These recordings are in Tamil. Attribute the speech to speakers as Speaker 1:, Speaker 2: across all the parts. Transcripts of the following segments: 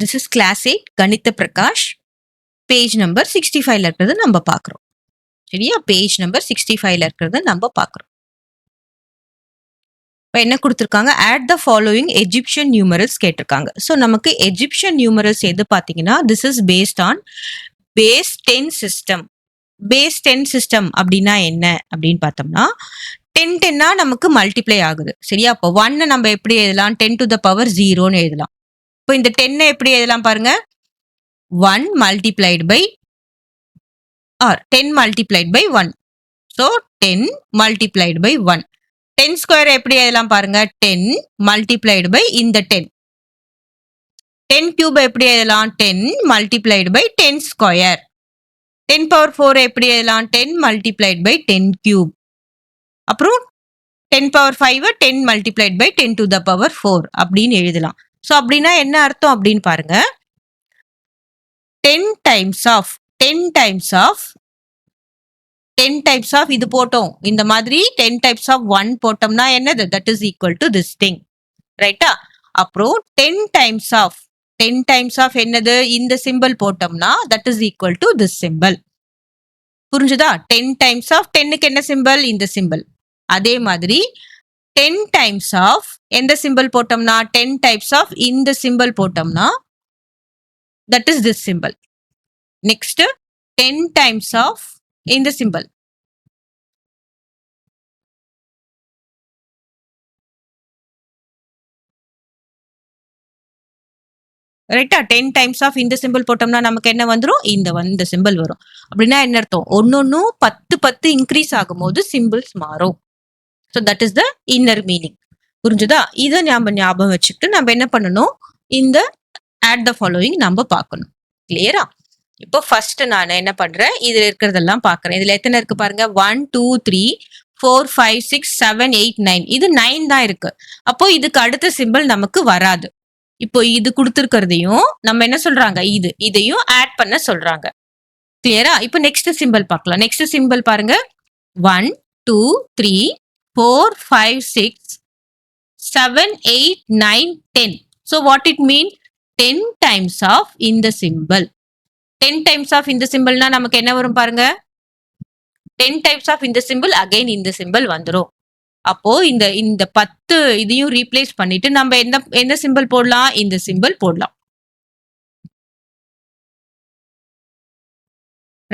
Speaker 1: This is class 8 Ganitha Prakash. Page number 65 இருக்கிறது நம்ம பார்க்கிறோம். சரியா? பேஜ் நம்பர் 65 இருக்கிறது நம்ம பார்க்கிறோம். இப்போ என்ன கொடுத்துருக்காங்க? add the following Egyptian numerals கேட்டிருக்காங்க. ஸோ நமக்கு Egyptian numerals எது பார்த்தீங்கன்னா this is based on base 10 system. base 10 system அப்படின்னா என்ன அப்படின்னு பார்த்தோம்னா 10 10 நமக்கு மல்டிப்ளை ஆகுது. சரியா? அப்போ 1 நம்ம எப்படி எழுதலாம்? 10 to the power 0ன்னு எழுதலாம். இப்போ இந்த 10 எப்படி எழுதலாம் பாருங்க? 1 multiplied by or 10 multiplied by 1. So 10 multiplied by 1. 10 square எப்படி எழுதலாம் பாருங்க? 10 multiplied by இந்த 10. 10 cube எப்படி எழுதலாம்? 10 multiplied by 10 square. 10 power 4 எப்படி எழுதலாம்? 10 multiplied by 10 cube. அப்புறம் 10 power 5 10 multiplied by 10 to the power 4 அப்படின்னு எழுதலாம். ஸோ அப்படின்னா என்ன அர்த்தம் அப்படின்னு பாருங்க. 10 times of இது போட்டோம். இந்த மாதிரி 10 types of 1 போட்டோம்னா என்னது? That is equal to this thing. ரைட்டா? அப்புறம் 10 times of என்னது? இந்த symbol போட்டோம்னா that is equal to this symbol. புரிஞ்சுதா? 10 times of 10க்கு என்ன symbol? இந்த symbol. அதே மாதிரி 10 times of எந்த symbol போட்டோம்னா 10 types of இந்த symbol போட்டோம்னா that is this symbol. Next 10 times of இந்த symbol. ரைட்டா? 10 times of இந்த symbol போட்டோம்னா நமக்கு என்ன வந்துரும்? இந்த symbol வரும். அப்படின்னா என்ன அர்த்தம்? ஒன்னொன்னும் 10 இன்க்ரீஸ் ஆகும்போது சிம்பிள்ஸ் மாறும். So that is the inner meaning. புரிஞ்சுதா? இதை ஞாபகம் வச்சுக்கிட்டு நம்ம என்ன பண்ணணும்? இந்த add the following நம்ம பார்க்கணும். கிளியரா? இப்போ ஃபர்ஸ்ட் நான் என்ன பண்றேன்? இதுல இருக்கிறதெல்லாம் பார்க்கறேன். இதுல எத்தனை இருக்கு பாருங்க? 1 2 3 4 5 6 7 8 9. இது 9 தான் இருக்கு. அப்போ இதுக்கு அடுத்த சிம்பிள் நமக்கு வராது. இப்போ இது கொடுத்துருக்கிறதையும் நம்ம என்ன சொல்றாங்க? இதையும் ஆட் பண்ண சொல்றாங்க. கிளியரா? இப்போ நெக்ஸ்ட் சிம்பிள் பார்க்கலாம். நெக்ஸ்ட் சிம்பிள் பாருங்க. 1 2 3 4 5 6 7 8 9 10. So what it mean? 10 times of இந்த symbol. 10 times of இந்த symbolனா நமக்கு என்ன வரும் பாருங்க? 10 types of இந்த symbol again இந்த symbol வந்துரும். அப்போ இந்த 10 இதையும் ரீப்ளேஸ் பண்ணிட்டு நம்ம எந்த சிம்பிள் போடலாம்? இந்த சிம்பிள் போடலாம்.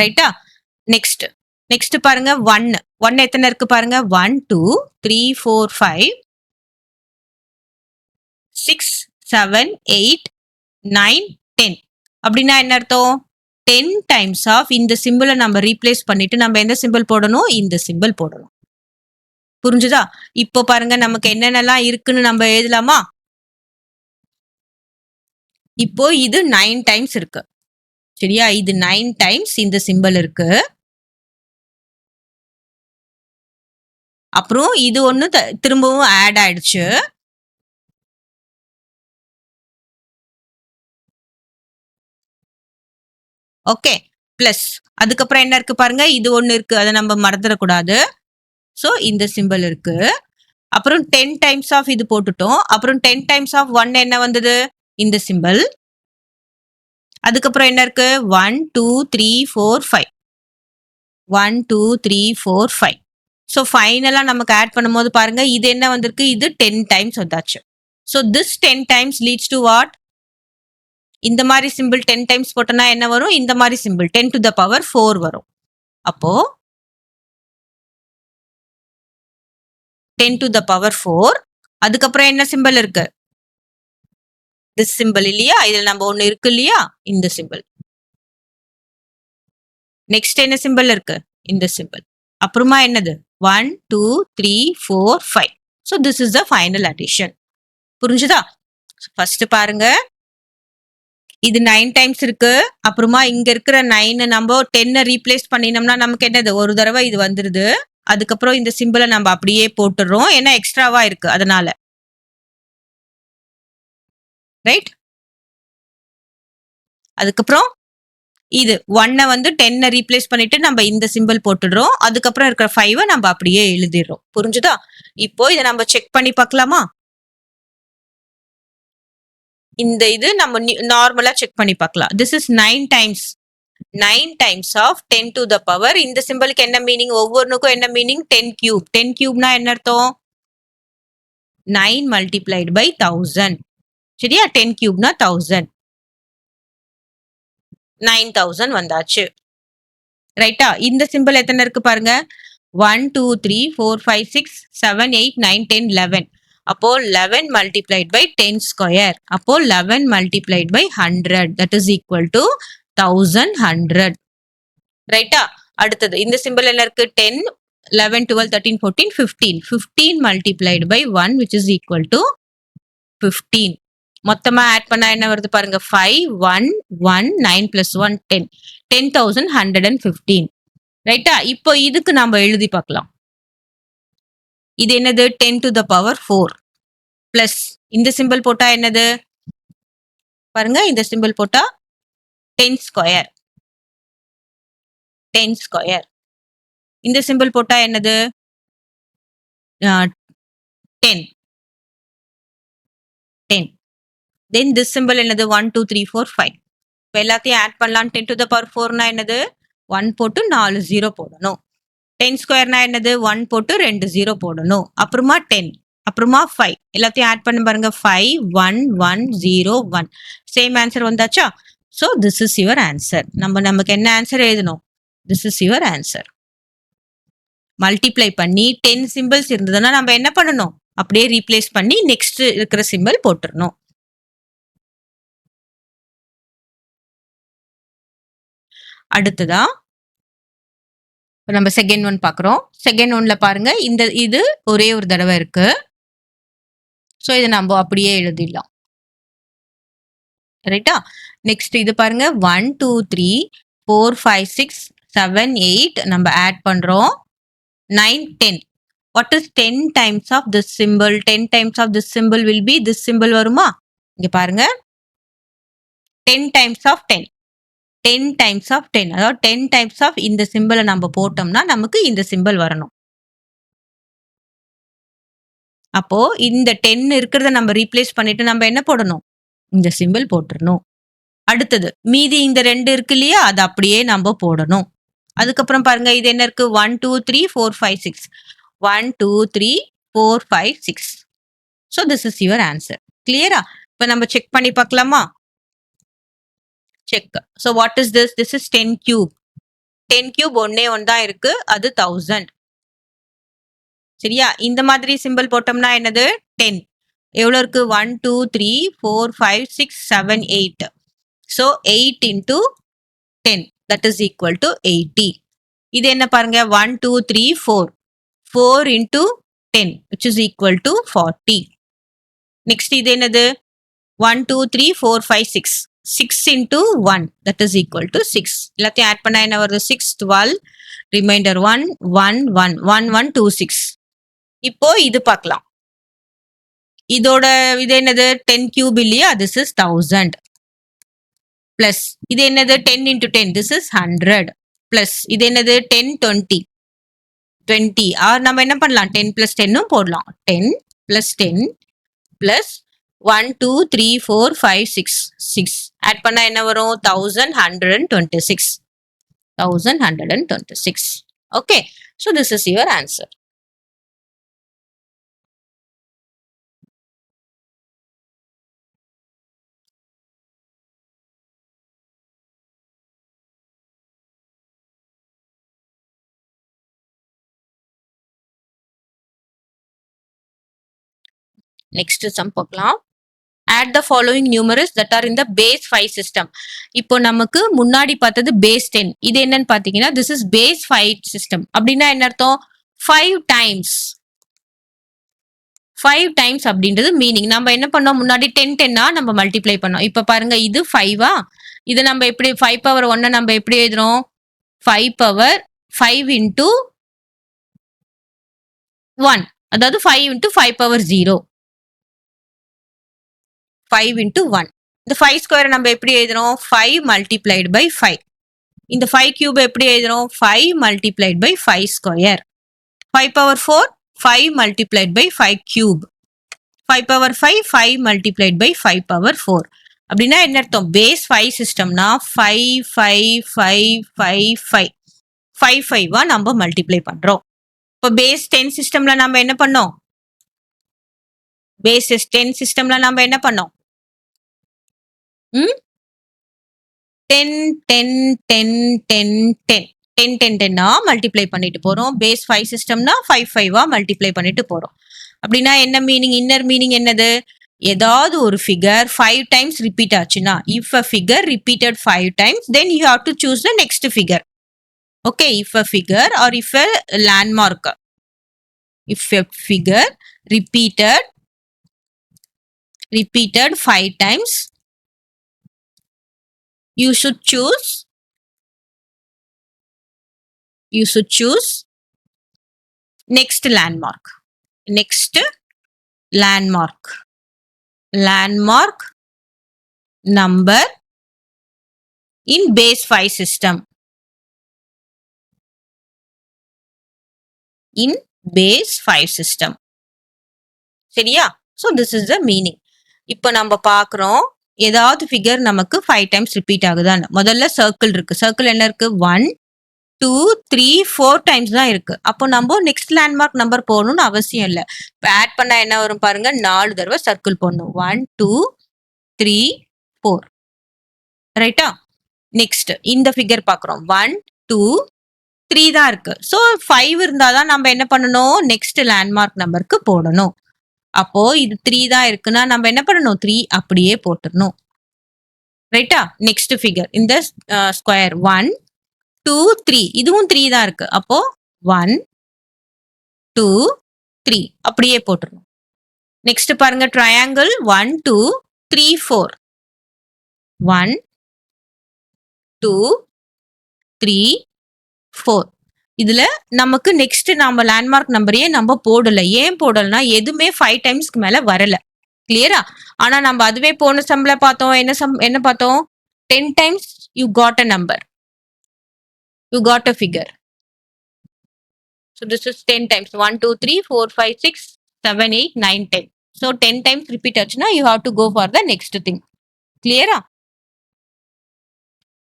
Speaker 1: ரைட்டா? நெக்ஸ்ட் பாருங்க. 1 எத்தனை இருக்கு பாருங்க? 1 2 3 4 5 6 7 8 9 10. அப்படின்னா என்ன அர்த்தம்? 10 times of இந்த சிம்பிளை நம்ம ரீப்ளேஸ் பண்ணிட்டு நம்ம எந்த சிம்பிள் போடணும்? இந்த சிம்பிள் போடணும். புரிஞ்சுதா? இப்போ பாருங்க நமக்கு என்னென்னலாம் இருக்குன்னு நம்ம எழுதலாமா? இப்போ இது 9 டைம்ஸ் இருக்கு. சரியா? இது 9 டைம்ஸ் இந்த சிம்பிள் இருக்கு. அப்புறம் இது ஒண்ணு திரும்பவும் ஆட் ஆயிடுச்சு. ஓகே. பிளஸ் அதுக்கப்புறம் என்ன இருக்கு பாருங்க? இது ஒண்ணு இருக்கு. அதை நம்ம மறந்துடக்கூடாது. ஸோ இந்த சிம்பிள் இருக்கு. அப்புறம் 10 டைம்ஸ் ஆஃப் இது போட்டுட்டோம். அப்புறம் 10 டைம்ஸ் ஆஃப் 1 என்ன வந்தது? இந்த சிம்பிள். அதுக்கப்புறம் என்ன இருக்கு? 1 2 3 4 5 1 2 3 4 5. ஸோ ஃபைனலா நமக்கு ஆட் பண்ணும்போது பாருங்க இது என்ன வந்திருக்கு? இது 10 டைம்ஸ் வந்தாச்சு. So this 10 times leads to what? இந்த மாதிரி சிம்பிள் 10 டைம்ஸ் போட்டோம்னா என்ன வரும்? இந்த மாதிரி சிம்பிள் 10 to the power 4 வரும். அப்போ 10 to the power 4. அதுக்கப்புறம் என்ன சிம்பிள் இருக்கு? திஸ் சிம்பிள் இல்லையா? இதுல நம்ம ஒண்ணு இருக்கு இல்லையா? இந்த சிம்பிள். நெக்ஸ்ட் என்ன சிம்பிள் இருக்கு? இந்த சிம்பிள். அப்புறமா என்னது? 1 2 3 4 5. So this is the final addition. புரிஞ்சுதா? ஃபர்ஸ்ட் பாருங்க. இது 9 டைம்ஸ் இருக்கு. அப்புறமா இங்க இருக்கிற 9 நம்ம 10 ரீப்ளேஸ் பண்ணினோம்னா நமக்கு என்னது? ஒரு தடவை இது வந்துருது. அதுக்கப்புறம் இந்த சிம்பிளை நம்ம அப்படியே போட்டுடுறோம். ஏன்னா எக்ஸ்ட்ராவா இருக்கு அதனால. ரைட்? அதுக்கப்புறம் இது 1 வந்து 10 ரீப்ளேஸ் பண்ணிட்டு நம்ம இந்த சிம்பிள் போட்டுடுறோம். அதுக்கப்புறம் இருக்கிற 5 நம்ம அப்படியே எழுதிடுறோம். புரிஞ்சுதா? இப்போ இதை நம்ம செக் பண்ணி பார்க்கலாமா? இந்த இது நம்ம நார்மலா செக் பண்ணி பார்க்கலாம். This is 9 times 9 times of 10 to the power. இந்த சிம்பிளுக்கு என்ன மீனிங்? ஒவ்வொன்றுக்கும் என்ன மீனிங்? 10 கியூப். 10 கியூப்னா என்ன அர்த்தம்? 9 multiplied by 1000. சரியா? 10 கியூப்னா 1000. 9000 வந்தாச்சு. ரைட்டா? இந்த சிம்பிள் எத்தனை இருக்கு பாருங்க. 1 2 3 4 5 6 7 8 9 10 11. அப்போ 11 multiplied by 10 square. அப்போ 11 multiplied by 100. That is equal to 1100. ரைட்டா? அடுத்தது இந்த சிம்பிள் என்ன இருக்கு? 10 11 12 13 14 15. 15 multiplied by 1 which is equal to 15. மொத்தமா ஆட் பண்ணா என்ன வருது பாருங்க. 5 1 1 9 plus 1 10. 10,115. ரைட்டா? இப்போ இதுக்கு நாம எழுதி பார்க்கலாம். இது என்னது? 10 to the power 4 பிளஸ் இந்த சிம்பிள் போட்டா என்னது பாருங்க. இந்த சிம்பிள் போட்டா 10 ஸ்கொயர். 10 ஸ்கொயர். இந்த சிம்பிள் போட்டா என்னது? 10. 10. தென் திஸ் சிம்பிள் என்னது? 1 2 3 4 5. இப்போ எல்லாத்தையும் ஆட் பண்ணலாம். 10 to the power 4னா என்னது? 1 போட்டு 4 0 போடணும். 10 ஸ்கொயர்னா என்னது? 1 போட்டு 2 0 போடணும். அப்புறமா 10, அப்புறமா 5. எல்லாத்தையும் ஆட் பண்ண பாருங்க. 5 1 1 0 1. சேம் ஆன்சர் வந்தாச்சா? So this is your answer. நமக்கு என்ன ஆன்சர் எழுதணும்? This is your answer. Multiply பண்ணி 10 சிம்பிள்ஸ் இருந்ததுன்னா நம்ம என்ன பண்ணணும்? அப்படியே ரீப்ளேஸ் பண்ணி நெக்ஸ்ட் இருக்கிற சிம்பிள் போட்டுறணும். அடுத்ததா நம்ம செகண்ட் ஒன் பார்க்குறோம். செகண்ட் ஒன்ல பாருங்க. இது ஒரே ஒரு தடவை இருக்கு. ஸோ இதை நம்ம அப்படியே எழுதிடலாம். ரைட்டா? நெக்ஸ்ட் இது பாருங்க. 1 2 3 4 5 6 7 8 நம்ம ஆட் பண்றோம். 9 10. What is 10 times of this symbol? 10 times of this symbol will be this symbol வருமா? இங்க பாருங்க. 10 times of 10. 10 times of 10. அதாவது 10 times of இந்த சிம்பிளை நம்ம போட்டோம்னா நமக்கு இந்த சிம்பிள் வரணும். அப்போ இந்த 10 இருக்கிறத நம்ம ரீப்ளேஸ் பண்ணிட்டு நம்ம என்ன போடணும்? இந்த சிம்பிள் போட்டுறணும். அடுத்தது மீதி இந்த 2 இருக்கு இல்லையா? அது அப்படியே நம்ம போடணும். அதுக்கப்புறம் பாருங்க. இது என்ன இருக்கு? 1 2 3 4 5 6. 1 2 3 4 5 6. So this is your answer. கிளியரா? இப்போ நம்ம செக் பண்ணி பார்க்கலாமா? Check. So what is this? This is 10 cube. 10 cube ஒன்னே ஒன் தான் இருக்கு. அது 1000. சரியா? இந்த மாதிரி சிம்பிள் போட்டோம்னா என்னது? 10. எவ்வளோ இருக்கு? 1 2 3 4 5 6 7 8. So 8 into 10. That is equal to 80. இது என்ன பாருங்க? 1 2 3 4. 4 into 10 which is equal to 40. Next இது என்னது? 1 2 3 4 5 6. 6 into 1 that is equal to 6. எல்லாத்தையும் ஆட் பண்ணா என்ன வருது? 6 12. ரிமைண்டர் 1 1 1 1 1 2 6. இப்போ இது பார்க்கலாம். இதோட இது என்னது? 10 கியூப் இல்லையா? This is 1000. பிளஸ் இது என்னது? 10 into 10. This is 100. பிளஸ் இது என்னது? 10 20. 20. ஆர் நம்ம என்ன பண்ணலாம்? 10 plus 10 போடலாம். 10 plus 10 plus 1 2 3 4 5 6 6. ஆட் பண்ணா என்ன வரும்? 1126. 1126. Okay. So this is your answer. Next sum பார்க்கலாம். add the following numerals that are in the base 5 system. இப்போ நமக்கு முன்னாடி பார்த்தது base 10. இது என்னன்னு பாத்தீங்கன்னா this is base 5 system. அப்படின்னா என்ன அர்த்தம்? 5 times. 5 times அப்படின்றது மீனிங். நம்ம என்ன பண்ணோம்? முன்னாடி 10 10 நம்ம மல்டிப்ளை பண்ணோம். இப்ப பாருங்க. இது 5 இது நம்ம எப்படி 5 பவர் 1 நம்ம எப்படி எழுதுறோம்? 5 பவர் 5 into 1. அதாவது 5 into 5 power 0. 5 into 1. இந்த 5 ஸ்கொயர் நம்ம எப்படி எழுதுறோம்? 5 multiplied by 5. இந்த 5 கியூப் எப்படி எழுதுறோம்? 5 multiplied by 5 square. 5 power 4. 5 multiplied by 5 cube. 5 power 5, 5 multiplied by 5 power 4. அப்படின்னா என்ன அர்த்தம்? பேஸ் 5 சிஸ்டம்னா 5, 5, 5, 5, 5. 5, 5 நம்ம மல்டிப்ளை பண்றோம். இப்போ பேஸ் 10 சிஸ்டம்ல நம்ம என்ன பண்ணோம்? பேஸ் 10 சிஸ்டம்ல நம்ம என்ன பண்ணோம்? 10, 10, 10, 10, 10. 10, 10, 10 மல்டிப்ளை பண்ணிட்டு போறோம். பேஸ் 5 சிஸ்டம்னா 5, 5 மல்டிப்ளை பண்ணிட்டு போறோம். அப்படின்னா என்ன மீனிங்? இன்னர் மீனிங் என்னது? ஏதாவது ஒரு ஃபிகர் 5 டைம்ஸ் ரிப்பீட் ஆச்சுன்னா, if a figure repeated 5 times, then you have to choose the next figure. Okay, if a figure or if a landmark, if a figure repeated 5 times, you should choose next landmark. Landmark number in base 5 system. In base 5 system. சரியா? So this is the meaning. இப்போ நம்ம பார்க்குறோம் ஏதாவது ஃபிகர் நமக்கு 5 டைம்ஸ் ரிப்பீட் ஆகுதான்னு. முதல்ல சர்க்கிள் இருக்கு. சர்க்கிள் என்ன இருக்கு? 1, 2, 3, 4 டைம்ஸ் தான் இருக்கு. அப்போ நம்ம நெக்ஸ்ட் லேண்ட்மார்க் நம்பர் போகணும்னு அவசியம் இல்லை. இப்போ ஆட் பண்ணா என்ன வரும் பாருங்க, 4 தடவை சர்க்கிள் போடணும். 1, 2, 3, 4. ரைட்டா? நெக்ஸ்ட் இந்த ஃபிகர் பார்க்குறோம். 1, 2, 3 தான் இருக்கு. ஸோ 5 இருந்தாதான் நம்ம என்ன பண்ணணும்? நெக்ஸ்ட் லேண்ட்மார்க் நம்பருக்கு போடணும். அப்போ இது 3 தான் இருக்குன்னா நம்ம என்ன பண்ணணும்? 3 அப்படியே போட்டுடணும். ரைட்டா? நெக்ஸ்ட் ஃபிகர் இந்த ஸ்கொயர் 1, 2, 3 இதுவும் 3 தான் இருக்கு. அப்போ 1, 2, 3 அப்படியே போட்டுடணும். நெக்ஸ்ட் பாருங்க ட்ரையாங்கிள் 1, 2, 3, 4. 1, 2, 3, 4. இதுல நமக்கு நெக்ஸ்ட் நம்ம லேண்ட்மார்க் நம்பரையே நம்ம போடல. ஏன் போடலனா எதுவுமே 5 டைம்ஸ்க்கு மேல வரல. கிளியரா? ஆனா நம்ம அதுவே போன சம்ல பார்த்தோம். என்ன பார்த்தோம்? 10 times you got a number, you got a figure. So this is 10 times. 1, 2, 3, 4, 5, 6, 7, 8, 9, 10. So 10 times repeat ஆச்சுன்னா you have to go for the next thing. கிளியரா?